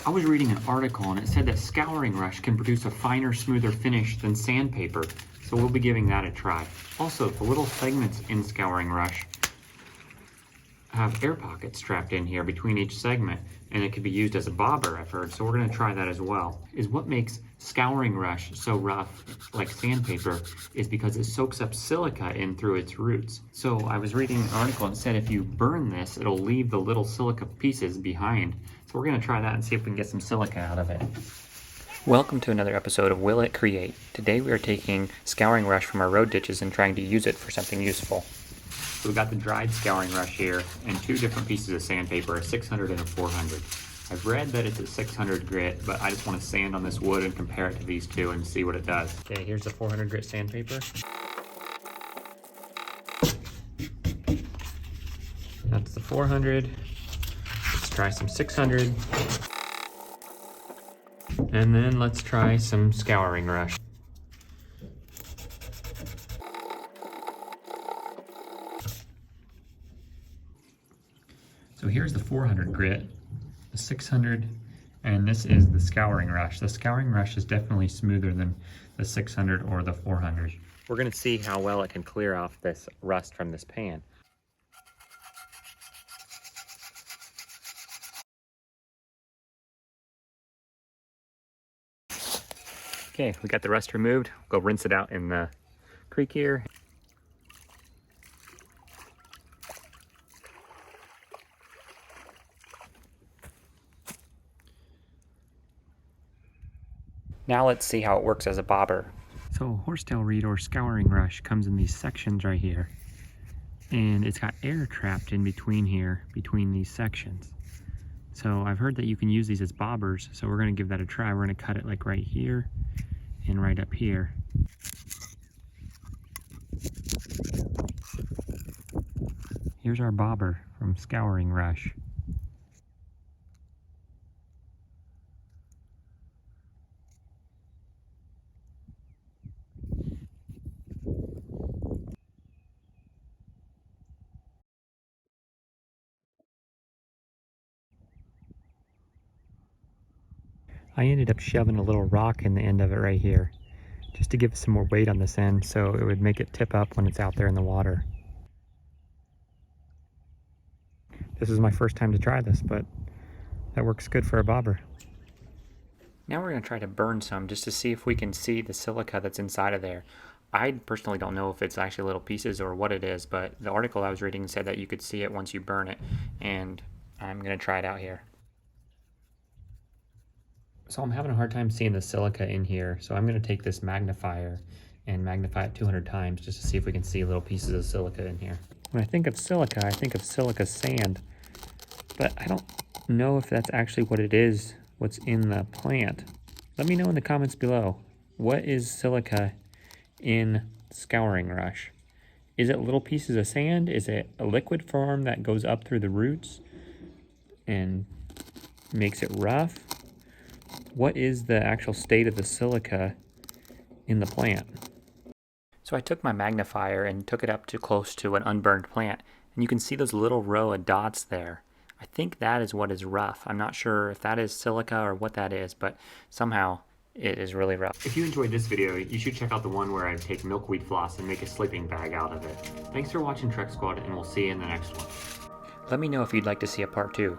I was reading an article and it said that scouring rush can produce a finer, smoother finish than sandpaper, so we'll be giving that a try. Also, the little segments in scouring rush have air pockets strapped in here between each segment, and it can be used as a bobber, I've heard, so we're going to try that as well. Is what makes scouring rush so rough, like sandpaper, is because it soaks up silica in through its roots. So I was reading an article and said if you burn this, it'll leave the little silica pieces behind. So we're going to try that and see if we can get some silica out of it. Welcome to another episode of Will It Create. Today we are taking scouring rush from our road ditches and trying to use it for something useful. So we've got the dried scouring rush here and two different pieces of sandpaper, a 600 and a 400. I've read that it's a 600 grit, but I just want to sand on this wood and compare it to these two and see what it does. Okay, here's the 400 grit sandpaper. That's the 400. Let's try some 600. And then let's try some scouring rush. So here's the 400 grit, the 600, and this is the scouring rush. The scouring rush is definitely smoother than the 600 or the 400. We're going to see how well it can clear off this rust from this pan. Okay, we got the rust removed. We'll go rinse it out in the creek here. Now let's see how it works as a bobber. So horsetail reed or scouring rush comes in these sections right here. And it's got air trapped in between here, between these sections. So I've heard that you can use these as bobbers, so we're gonna give that a try. We're gonna cut it like right here and right up here. Here's our bobber from scouring rush. I ended up shoving a little rock in the end of it right here, just to give some more weight on this end so it would make it tip up when it's out there in the water. This is my first time to try this, but that works good for a bobber. Now we're going to try to burn some just to see if we can see the silica that's inside of there. I personally don't know if it's actually little pieces or what it is, but the article I was reading said that you could see it once you burn it, and I'm going to try it out here. So I'm having a hard time seeing the silica in here, so I'm going to take this magnifier and magnify it 200 times just to see if we can see little pieces of silica in here. When I think of silica sand, but I don't know if that's actually what it is, what's in the plant. Let me know in the comments below. What is silica in scouring rush? Is it little pieces of sand? Is it a liquid form that goes up through the roots and makes it rough? What is the actual state of the silica in the plant? So I took my magnifier and took it up to close to an unburned plant, and you can see those little row of dots there. I think that is what is rough. I'm not sure if that is silica or what that is, but somehow it is really rough. If you enjoyed this video, you should check out the one where I take milkweed floss and make a sleeping bag out of it. Thanks for watching TrekSquad, and we'll see you in the next one. Let me know if you'd like to see a part 2.